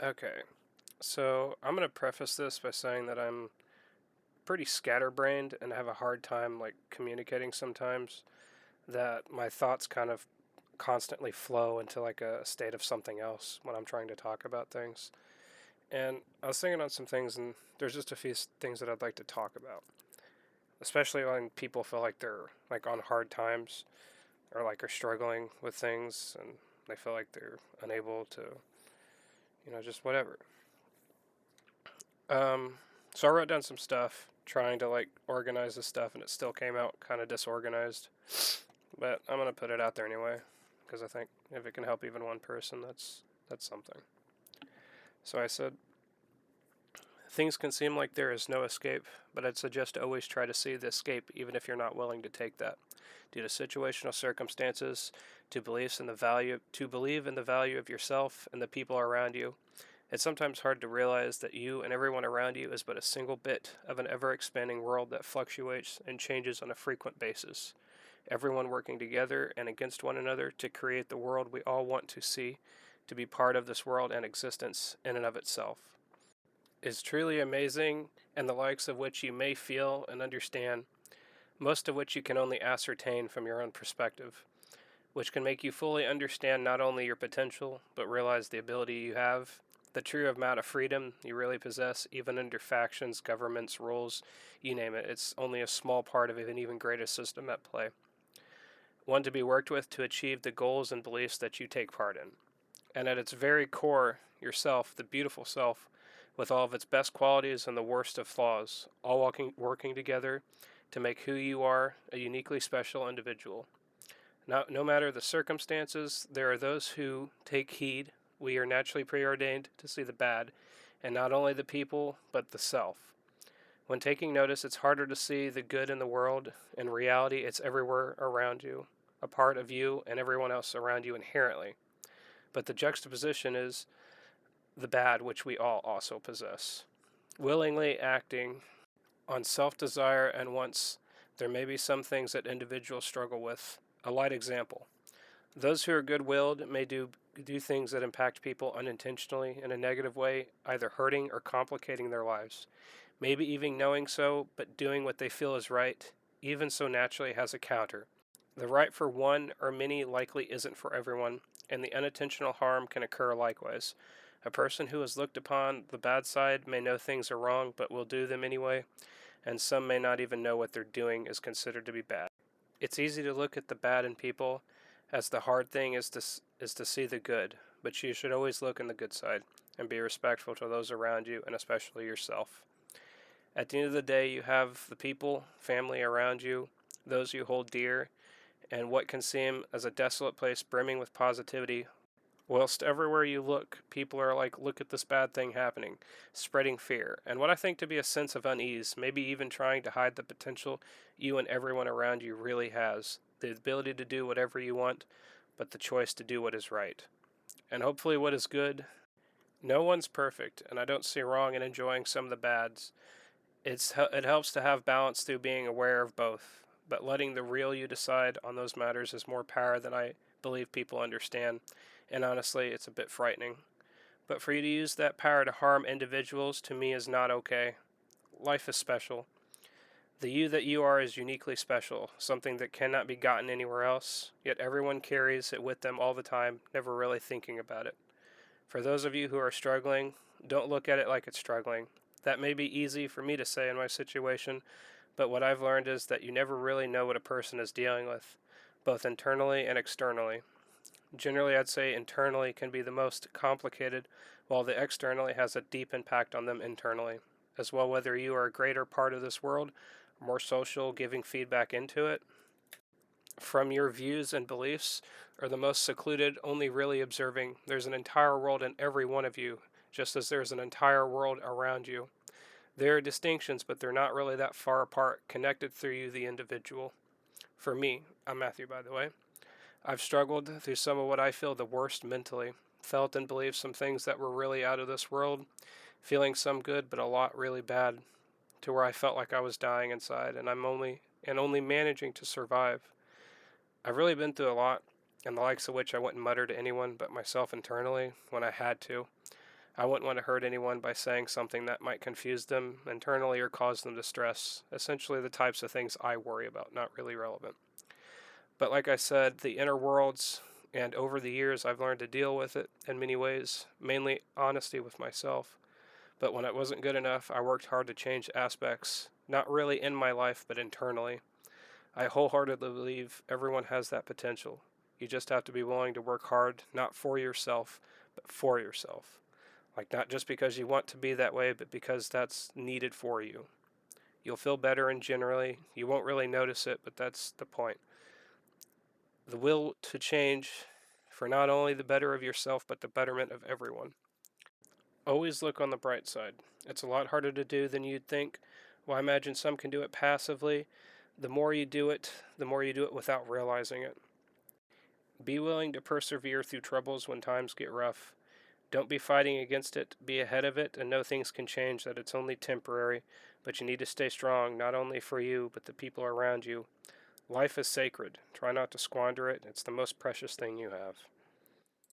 Okay, so I'm gonna preface this by saying that I'm pretty scatterbrained and have a hard time like communicating sometimes. That my thoughts kind of constantly flow into like a state of something else when I'm trying to talk about things. And I was thinking on some things, and there's just a few things that I'd like to talk about, especially when people feel like they're like on hard times or like are struggling with things, and they feel like they're unable to, just whatever. Um, so I wrote down some stuff trying to like organize this stuff, and it still came out kind of disorganized. But I'm gonna put it out there anyway, because I think if it can help even one person, that's something. So I said, things can seem like there is no escape, but I'd suggest to always try to see the escape, even if you're not willing to take that. Due to situational circumstances, to believe in the value of yourself and the people around you, it's sometimes hard to realize that you and everyone around you is but a single bit of an ever expanding world that fluctuates and changes on a frequent basis. Everyone working together and against one another to create the world we all want to see, to be part of this world and existence in and of itself, is truly amazing, and the likes of which you may feel and understand, most of which you can only ascertain from your own perspective, which can make you fully understand not only your potential, but realize the ability you have, the true amount of freedom you really possess, even under factions, governments, rules, you name it. It's only a small part of an even greater system at play. One to be worked with to achieve the goals and beliefs that you take part in. And at its very core, yourself, the beautiful self, with all of its best qualities and the worst of flaws, all working together to make who you are a uniquely special individual. Now, no matter the circumstances, there are those who take heed. We are naturally preordained to see the bad, and not only the people, but the self. When taking notice, it's harder to see the good in the world. In reality, it's everywhere around you, a part of you and everyone else around you inherently. But the juxtaposition is the bad, which we all also possess. Willingly acting on self desire and wants, there may be some things that individuals struggle with. A light example: those who are good willed may do things that impact people unintentionally in a negative way, either hurting or complicating their lives. Maybe even knowing so, but doing what they feel is right, even so naturally, has a counter. The right for one or many likely isn't for everyone, and the unintentional harm can occur likewise. A person who has looked upon the bad side may know things are wrong, but will do them anyway, and some may not even know what they're doing is considered to be bad. It's easy to look at the bad in people, as the hard thing is to see the good, but you should always look on the good side and be respectful to those around you and especially yourself. At the end of the day, you have the people, family around you, those you hold dear, and what can seem as a desolate place brimming with positivity. Whilst everywhere you look, people are like, look at this bad thing happening, spreading fear, and what I think to be a sense of unease, maybe even trying to hide the potential you and everyone around you really has, the ability to do whatever you want, but the choice to do what is right. And hopefully what is good. No one's perfect, and I don't see wrong in enjoying some of the bads. It helps to have balance through being aware of both, but letting the real you decide on those matters is more power than I believe people understand, and honestly, it's a bit frightening. But for you to use that power to harm individuals, to me, is not okay. Life is special. The you that you are is uniquely special, something that cannot be gotten anywhere else, yet everyone carries it with them all the time, never really thinking about it. For those of you who are struggling, don't look at it like it's struggling. That may be easy for me to say in my situation, but what I've learned is that you never really know what a person is dealing with, both internally and externally. Generally, I'd say internally can be the most complicated, while the externally has a deep impact on them internally. As well, whether you are a greater part of this world, more social, giving feedback into it, from your views and beliefs, or the most secluded, only really observing. There's an entire world in every one of you, just as there's an entire world around you. There are distinctions, but they're not really that far apart, connected through you, the individual. For me, I'm Matthew, by the way, I've struggled through some of what I feel the worst mentally, felt and believed some things that were really out of this world, feeling some good, but a lot really bad, to where I felt like I was dying inside, and only managing to survive. I've really been through a lot, and the likes of which I wouldn't mutter to anyone but myself internally when I had to. I wouldn't want to hurt anyone by saying something that might confuse them internally or cause them distress. Essentially, the types of things I worry about, not really relevant. But like I said, the inner worlds, and over the years, I've learned to deal with it in many ways, mainly honesty with myself. But when it wasn't good enough, I worked hard to change aspects, not really in my life, but internally. I wholeheartedly believe everyone has that potential. You just have to be willing to work hard, not for yourself, but for yourself. Like, not just because you want to be that way, but because that's needed for you. You'll feel better, and generally, you won't really notice it, but that's the point. The will to change for not only the better of yourself, but the betterment of everyone. Always look on the bright side. It's a lot harder to do than you'd think. Well, I imagine some can do it passively. The more you do it, the more you do it without realizing it. Be willing to persevere through troubles when times get rough. Don't be fighting against it. Be ahead of it and know things can change, that it's only temporary. But you need to stay strong, not only for you, but the people around you. Life is sacred. Try not to squander it. It's the most precious thing you have.